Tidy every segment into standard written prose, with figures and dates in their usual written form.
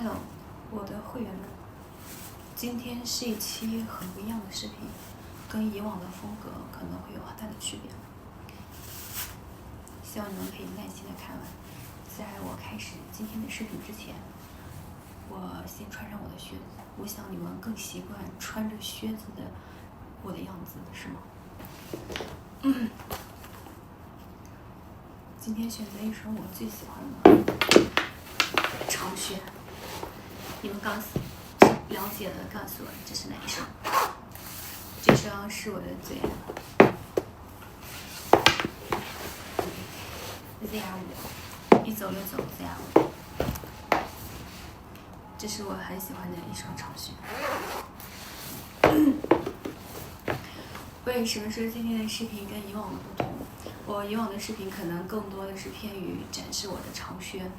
Hello，我的会员们，今天是一期很不一样的视频，跟以往的风格可能会有很大的区别。希望你们可以耐心的看完。在我开始今天的视频之前，我先穿上我的靴子。我想你们更习惯穿着靴子的我的样子，是吗？今天选择一双我最喜欢的长靴。你们了解的告诉我这是哪一双？这双是我的最爱ZR5，一走就走 ZR5，这是我很喜欢的一双长靴。为什么说今天的视频跟以往的不同？我以往的视频可能更多的是偏于展示我的长靴，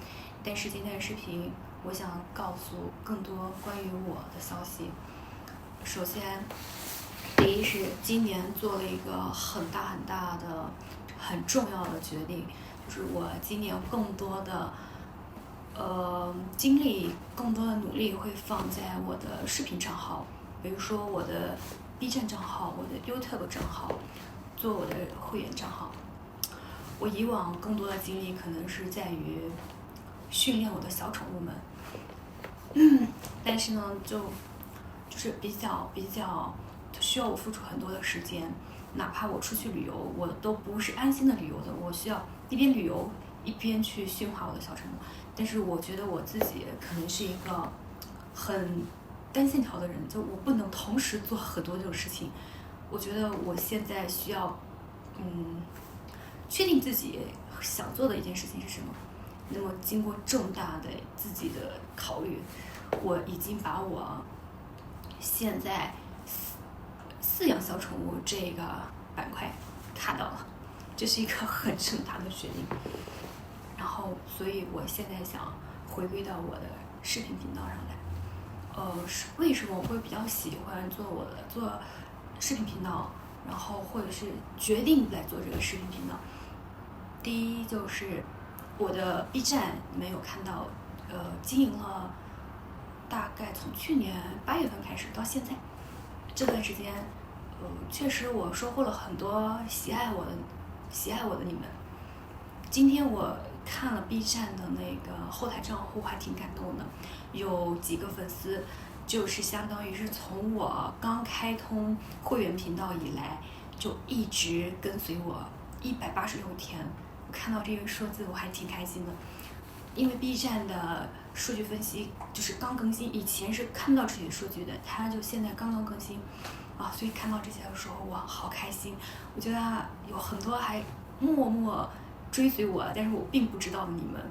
但是今天的视频我想告诉更多关于我的消息。首先，第一是今年做了一个很大的、很重要的决定，就是我今年更多的精力、更多的努力会放在我的视频账号，比如说我的 B 站账号、我的 YouTube 账号，做我的会员账号。我以往更多的精力可能是在于训练我的小宠物们，但是呢，就是比较需要我付出很多的时间，哪怕我出去旅游，我都不是安心的旅游的，我需要一边旅游一边去驯化我的小宠物。但是我觉得我自己可能是一个很单线条的人，就我不能同时做很多这种事情。我觉得我现在需要确定自己想做的一件事情是什么。那么经过重大的自己的考虑，我已经把我现在饲养小宠物这个板块卡到了，这是一个很重大的决定。然后，所以我现在想回归到我的视频频道上来。为什么我会比较喜欢做视频频道，然后或者是决定来做这个视频频道？第一就是我的 B 站，你们有看到，经营了大概从去年8月份开始到现在，这段时间，确实我收获了很多喜爱我的你们。今天我看了 B 站的那个后台账户，还挺感动的，有几个粉丝，就是相当于是从我刚开通会员频道以来，就一直跟随我186天。我看到这个数字，我还挺开心的，因为 B 站的数据分析就是刚更新，以前是看不到这些数据的，它就现在刚刚更新啊，所以看到这些的时候，我好开心。我觉得有很多还默默追随我，但是我并不知道的你们，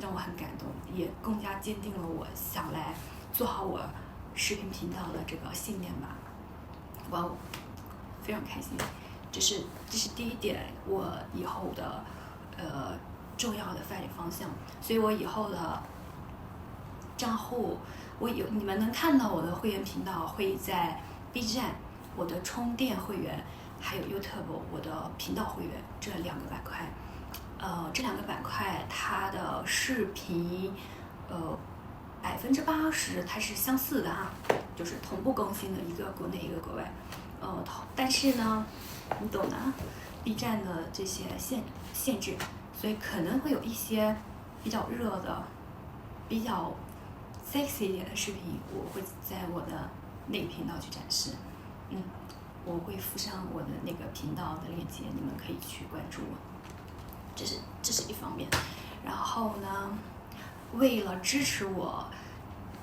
让我很感动，也更加坚定了我想来做好我视频频道的这个信念吧。哇哦，非常开心。这是第一点，我以后的重要的发展方向。所以我以后的账户，你们能看到我的会员频道会在 B 站我的充电会员，还有 YouTube 我的频道会员这2个板块。这2个板块它的视频80%它是相似的哈，就是同步更新的，一个国内一个国外。但是呢，你懂的，B 站的这些限制，所以可能会有一些比较热的、比较 sexy 一点的视频，我会在我的那个频道去展示。我会附上我的那个频道的链接，你们可以去关注我。这是一方面。然后呢，为了支持我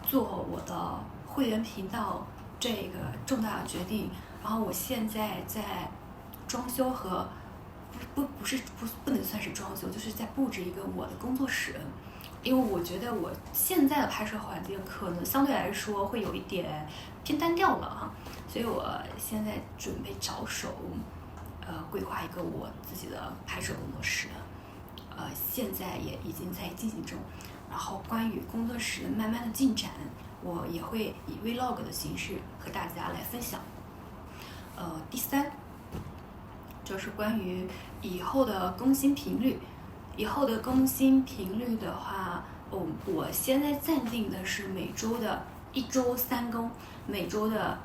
做我的会员频道这个重大的决定，然后我现在在装修和不能算是装修，就是在布置一个我的工作室。因为我觉得我现在的拍摄环境可能相对来说会有一点偏单调了哈，所以我现在准备着手规划一个我自己的拍摄工作室，现在也已经在进行中。然后关于工作室慢慢的进展，我也会以 vlog 的形式和大家来分享。第3就是关于以后的更新频率。以后的更新频率的话，我现在暂定的是每周的1周3更，每周的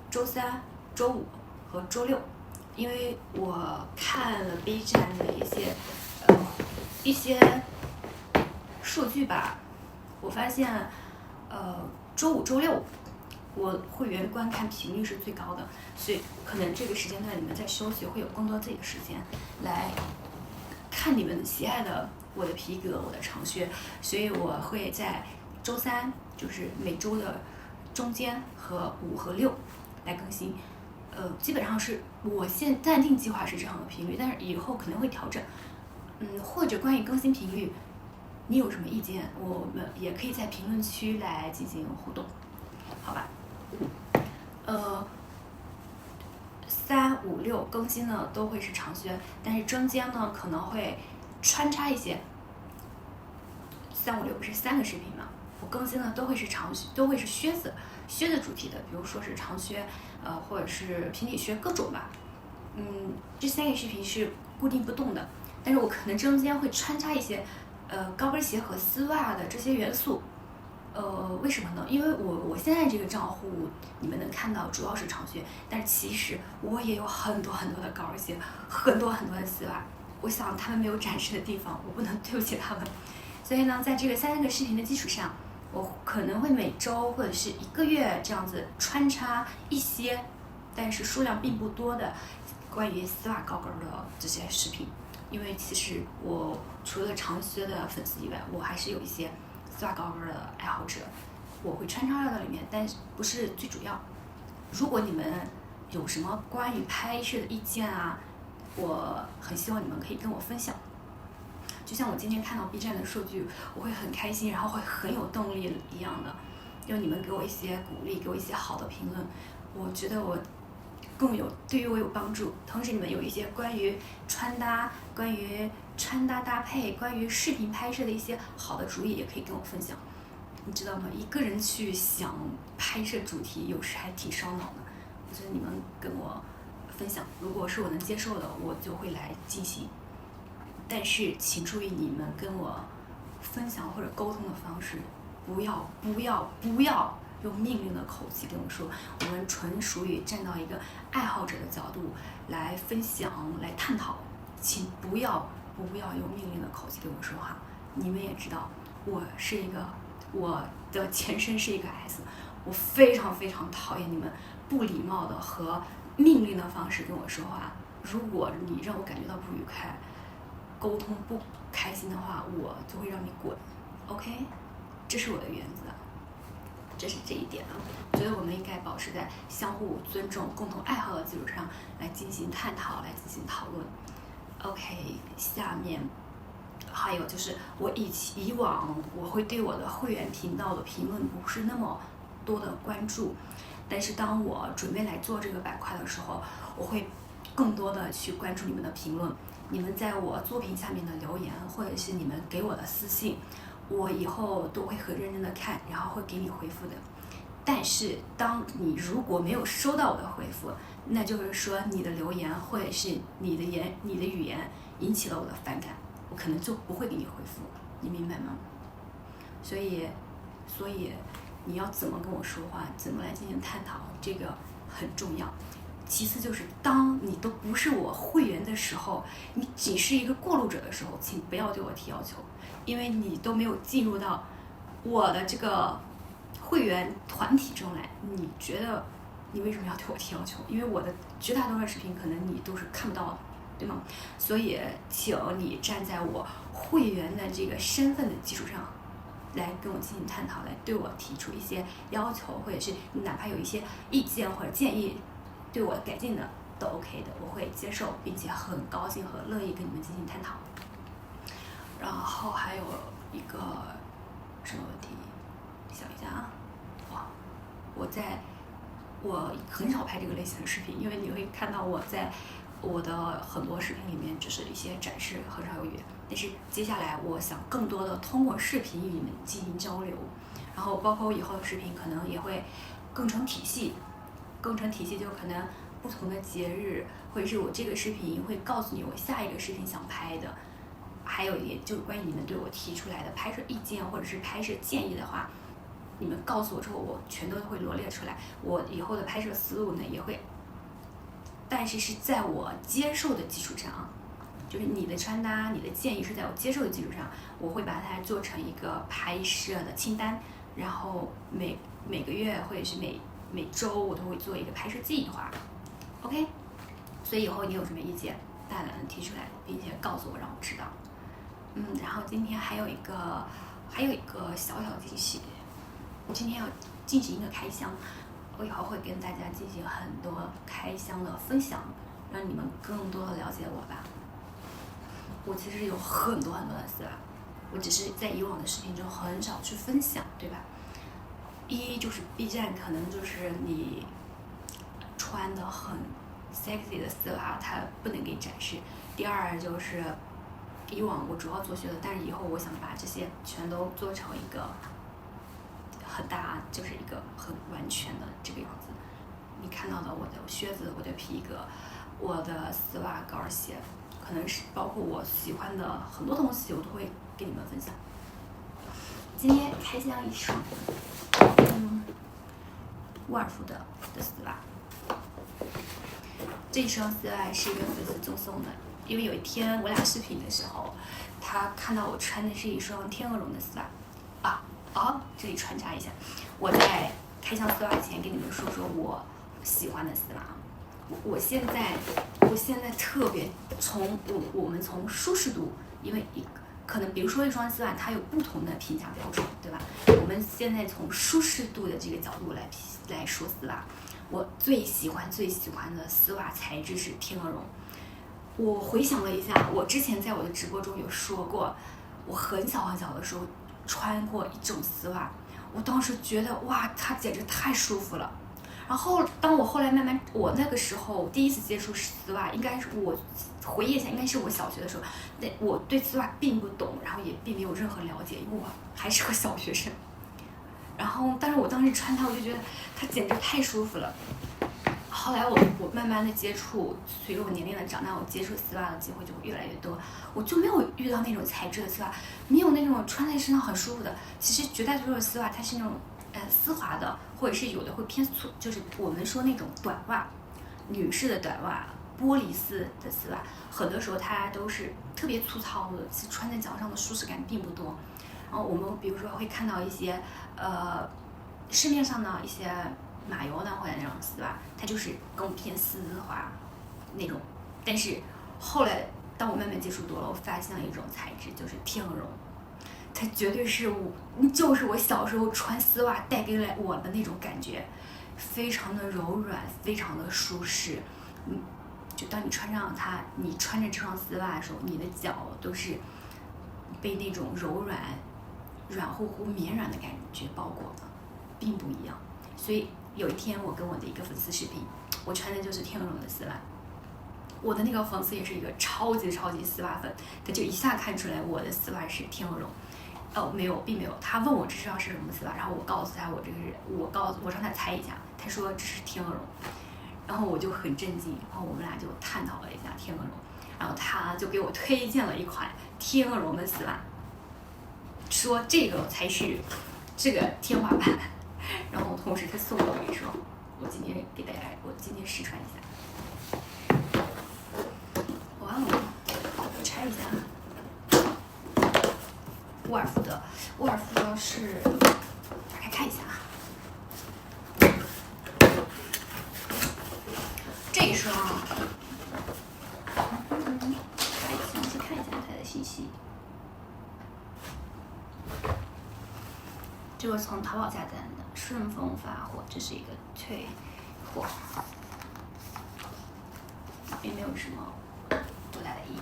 周三、周五和周六，因为我看了 B 站的一些数据吧，我发现周五、周六我会员观看频率是最高的，所以可能这个时间段你们在休息，会有更多自己的时间来看你们喜爱的我的皮革、我的长靴，所以我会在周三，就是每周的中间和5和6来更新。基本上是我现暂定计划是这样的频率，但是以后可能会调整。或者关于更新频率，你有什么意见，我们也可以在评论区来进行互动，好吧？3、5、6更新呢都会是长靴，但是中间呢可能会穿插一些。3、5、6不是3个视频嘛？我更新呢都会是长靴，都会是靴子主题的，比如说是长靴，或者是平底靴各种吧。这3个视频是固定不动的，但是我可能中间会穿插一些高跟鞋和丝袜的这些元素。为什么呢？因为我现在这个账户你们能看到主要是长靴，但是其实我也有很多很多的高跟鞋，很多很多的丝袜。我想他们没有展示的地方，我不能对不起他们。所以呢，在这个3个视频的基础上，我可能会每周或者是1个月这样子穿插一些，但是数量并不多的关于丝袜高跟的这些视频。因为其实我除了长靴的粉丝以外，我还是有一些丝袜高跟的爱好者，我会穿插到里面，但不是最主要。如果你们有什么关于拍摄的意见啊，我很希望你们可以跟我分享。就像我今天看到 B 站的数据，我会很开心，然后会很有动力一样的。因为你们给我一些鼓励，给我一些好的评论，我觉得我对于我有帮助。同时，你们有一些关于穿搭搭配、关于视频拍摄的一些好的主意，也可以跟我分享。你知道吗？一个人去想拍摄主题，有时还挺烧脑的。我觉得你们跟我分享，如果是我能接受的，我就会来进行。但是请注意，你们跟我分享或者沟通的方式，不要用命令的口气跟我说。我们纯属于站到一个爱好者的角度来分享、来探讨，请不要用命令的口气跟我说话。你们也知道，我的前身是一个 S， 我非常非常讨厌你们不礼貌的和命令的方式跟我说话。如果你让我感觉到不愉快，沟通不开心的话，我就会让你滚 ，OK？ 这是我的原则，这是这一点啊。我觉得我们应该保持在相互尊重、共同爱好的基础上来进行探讨、来进行讨论。OK， 下面还有就是以往我会对我的会员频道的评论不是那么多的关注，但是当我准备来做这个板块的时候，我会更多的去关注你们的评论。你们在我作品下面的留言，或者是你们给我的私信，我以后都会很认真的看，然后会给你回复的。但是当你如果没有收到我的回复，那就是说你的留言或者是你的语言引起了我的反感，我可能就不会给你回复，你明白吗？所以你要怎么跟我说话，怎么来进行探讨，这个很重要。其次就是当你都不是我会员的时候，你只是一个过路者的时候，请不要对我提要求，因为你都没有进入到我的这个会员团体中来，你觉得你为什么要对我提要求？因为我的绝大多数视频可能你都是看不到的，对吗？所以请你站在我会员的这个身份的基础上来跟我进行探讨，来对我提出一些要求，或者是哪怕有一些意见或者建议对我改进的都 OK 的，我会接受，并且很高兴和乐意跟你们进行探讨。然后还有一个什么问题，想一下啊，我很少拍这个类型的视频，因为你会看到我在我的很多视频里面只是一些展示，很少有语言。但是接下来我想更多的通过视频与你们进行交流，然后包括我以后的视频可能也会更成体系就可能不同的节日，或者是我这个视频会告诉你我下一个视频想拍的还有一点就是关于你们对我提出来的拍摄意见或者是拍摄建议的话，你们告诉我之后，我全都会罗列出来。我以后的拍摄思路呢也会，但是是在我接受的基础上啊，就是你的穿搭、你的建议是在我接受的基础上，我会把它做成一个拍摄的清单，然后每个月或者是每周我都会做一个拍摄计划。OK， 所以以后你有什么意见，大胆的提出来，并且告诉我，让我知道。然后今天还有一个小小惊喜，我今天要进行一个开箱，我以后会跟大家进行很多开箱的分享，让你们更多的了解我吧。我其实有很多的丝袜，我只是在以往的视频中很少去分享，对吧？一就是 B 站可能就是你穿的很 sexy 的丝袜，它不能给展示。第二就是以往我主要做靴子，但是以后我想把这些全都做成一个很大，就是一个很完全的这个样子。你看到的我的靴子、我的皮革、我的丝袜、高跟鞋，可能是包括我喜欢的很多东西，我都会跟你们分享。今天开箱一双，沃尔夫的丝袜。这双丝袜是一个粉丝赠送的，因为有一天我俩视频的时候，他看到我穿的是一双天鹅绒的丝袜。这里穿插一下，我在开箱丝袜前跟你们说我喜欢的丝袜。我现在特别我们从舒适度，因为可能比如说一双丝袜它有不同的评价标准，对吧？我们现在从舒适度的这个角度来说丝袜，我最喜欢的丝袜材质是天鹅绒。我回想了一下，我之前在我的直播中有说过，我很小的时候穿过一种丝袜，我当时觉得哇，它简直太舒服了。然后当我后来慢慢，我那个时候第一次接触丝袜，应该是我回忆一下，应该是我小学的时候，我对丝袜并不懂，然后也并没有任何了解，因为我还是个小学生。然后但是我当时穿它，我就觉得它简直太舒服了。后来我慢慢的接触，随着我年龄的长大，我接触丝袜的机会就会越来越多，我就没有遇到那种材质的丝袜，没有那种穿在身上很舒服的。其实绝大多数的丝袜它是那种丝滑的，或者是有的会偏粗，就是我们说那种短袜，女士的短袜，玻璃丝的丝袜，很多时候它都是特别粗糙的，其实穿在脚上的舒适感并不多。然后我们比如说会看到一些市面上的一些马油的或者那种丝袜，它就是更偏丝滑那种。但是后来当我慢慢接触多了，我发现了一种材质，就是天鹅绒。它绝对是我小时候穿丝袜带给了我的那种感觉，非常的柔软，非常的舒适。就当你穿上它，你穿着这双丝袜的时候，你的脚都是被那种柔软、软乎乎、绵软的感觉包裹的，并不一样。所以有一天我跟我的一个粉丝视频，我穿的就是天鹅绒的丝袜。我的那个粉丝也是一个超级丝袜粉，他就一下看出来我的丝袜是天鹅绒。没有，并没有。他问我这双是什么丝袜，然后我告诉他我让他猜一下，他说这是天鹅绒，然后我就很震惊，然后我们俩就探讨了一下天鹅绒，然后他就给我推荐了一款天鹅绒的丝袜，说这个才是这个天花板，然后同时他送了我一双，我今天试穿一下。哇哦，我拆一下。沃尔夫的是，打开看一下啊。这一双，详细看一下它的信息。这个从淘宝下单的，顺丰发货，这是一个退货，并没有什么多大的意义。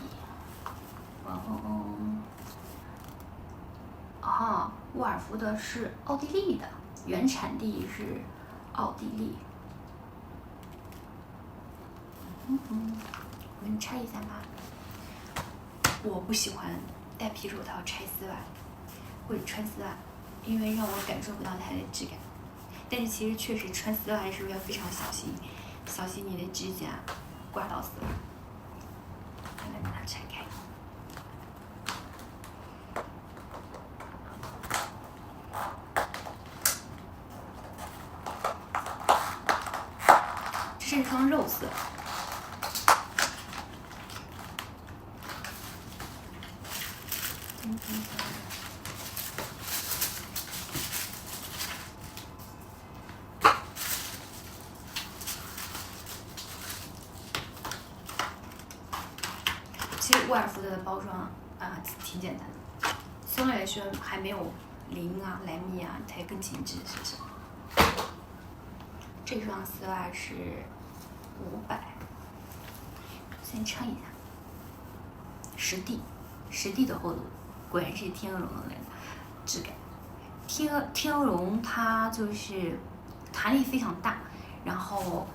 沃尔夫的是奥地利的，原产地是奥地利。我给你拆一下吧。我不喜欢戴皮手套拆丝袜或者穿丝袜，因为让我感受不到它的质感。但是其实确实穿丝袜的时候要非常小心，小心你的指甲刮到丝袜。来把它拆开。是一双肉色。其实沃尔夫的包装挺简单的，相对来说还没有林啊、莱米啊才更精致，是不是？这双丝袜是500，先称一下，实地的厚度，果然是天鹅绒的那个质感。天鹅绒它就是弹力非常大，然后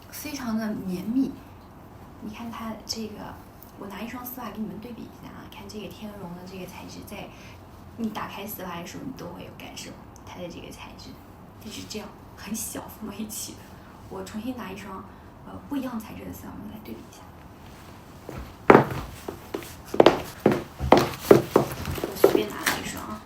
非常的绵密。你看它这个，我拿一双丝袜给你们对比一下啊，看这个天鹅绒的这个材质，在你打开丝袜的时候，你都会有感受它的这个材质，它是这样很小缝在一起的。我重新拿一双不一样材质的丝袜，我们来对比一下。我随便拿了一双啊。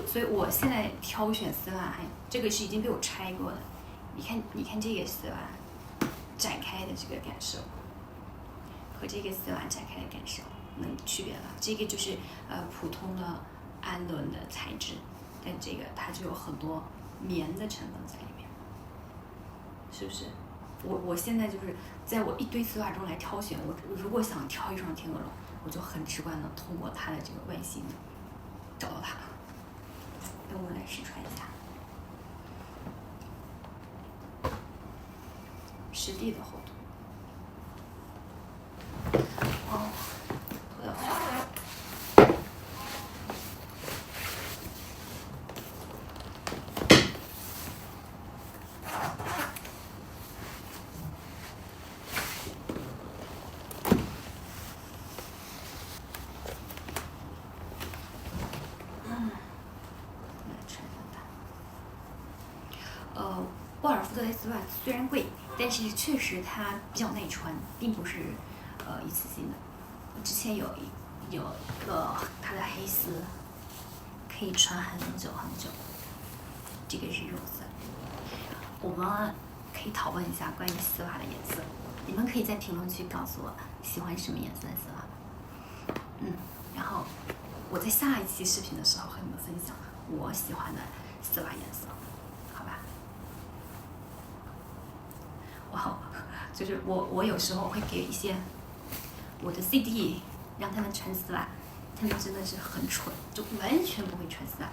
所以我现在挑选丝袜，这个是已经被我拆过的。你看这个丝袜展开的这个感受，和这个丝袜展开的感受能区别了。这个就是普通的氨纶的材质，但这个它就有很多棉的成分在里面，是不是？我现在就是在我一堆丝袜中来挑选，我如果想挑一双天鹅绒，我就很直观的通过它的这个外形找到它。等我们来试穿一下，实地的厚度。哦，我的话，沃尔夫的丝袜虽然贵，但是确实它比较耐穿，并不是一次性的。之前有个它的黑丝，可以穿很久很久。这个是肉色。我们可以讨论一下关于丝袜的颜色，你们可以在评论区告诉我喜欢什么颜色的丝袜。然后我在下一期视频的时候和你们分享我喜欢的丝袜颜色，好吧？就是我有时候会给一些我的 CD 让他们穿丝袜，他们真的是很蠢，就完全不会穿丝袜。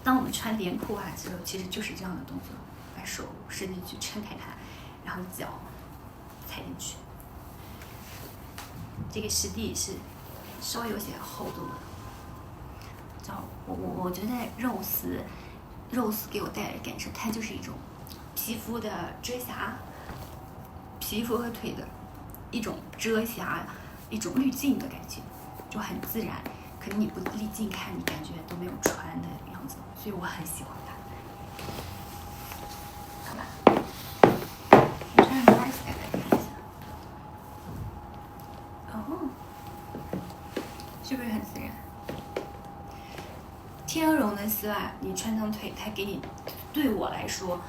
当我们穿连裤袜的时候，其实就是这样的动作，把手伸进去撑开它，然后脚踩进去。这个实地是稍微有些厚度的，我觉得肉丝给我带来的感受，它就是一种皮肤的遮瑕，皮肤和腿的一种遮瑕，一种滤镜的感觉，就很自然。可能你不滤镜看，你感觉都没有穿的样子，所以我很喜欢它。看吧，你穿上 Mars 来看一下，哦，是不是很自然？天鹅绒的丝袜，你穿上腿，它给你，对我来说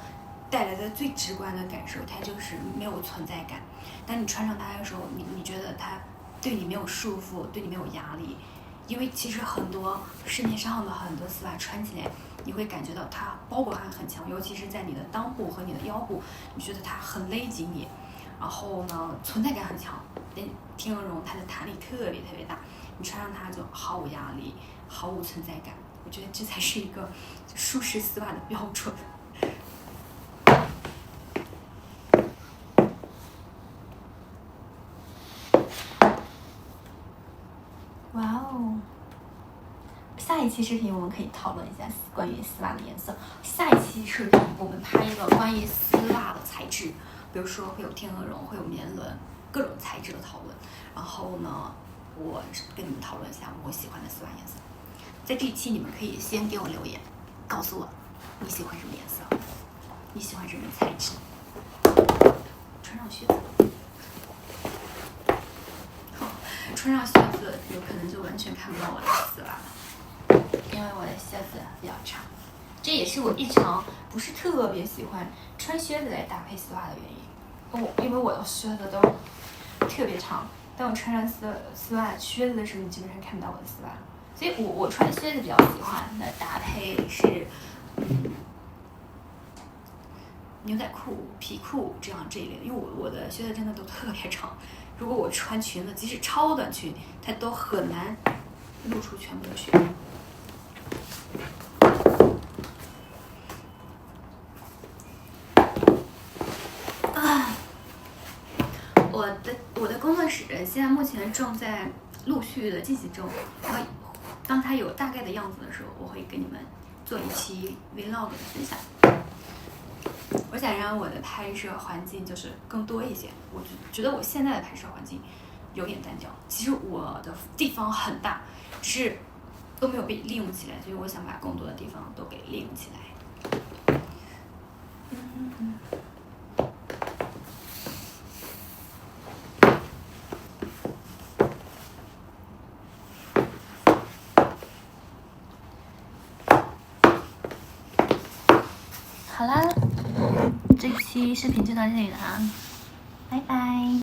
带来的最直观的感受，它就是没有存在感。当你穿上它的时候，你觉得它对你没有束缚，对你没有压力。因为其实很多市面上的很多丝袜穿起来，你会感觉到它包裹感很强，尤其是在你的裆部和你的腰部，你觉得它很勒紧你，然后呢存在感很强。但天鹅绒它的弹力特别大，你穿上它就毫无压力，毫无存在感。我觉得这才是一个舒适丝袜的标准。哇哦！下一期视频我们可以讨论一下关于丝袜的颜色。下一期视频我们拍一个关于丝袜的材质，比如说会有天鹅绒，会有棉纶，各种材质的讨论。然后呢，我跟你们讨论一下我喜欢的丝袜颜色。在这一期你们可以先给我留言，告诉我你喜欢什么颜色，你喜欢什么材质。穿上靴子。穿上靴子，有可能就完全看不到我的丝袜了。因为我的靴子比较长，这也是我一直不是特别喜欢穿靴子来搭配丝袜的原因。因为我的靴子都特别长，当我穿上丝袜靴子的时候，你基本上看不到我的丝袜。所以我穿靴子比较喜欢的搭配是，牛仔裤、皮裤这一类的，因为我的靴子真的都特别长。如果我穿裙子，即使超短裙，它都很难露出全部的靴。我的工作室现在目前正在陆续的进行中，然后当它有大概的样子的时候，我会给你们做一期 vlog 的分享。我想让我的拍摄环境就是更多一些，我觉得我现在的拍摄环境有点单调。其实我的地方很大，只是都没有被利用起来，所以我想把更多的地方都给利用起来。好啦，这期视频就到这里了啊，拜拜。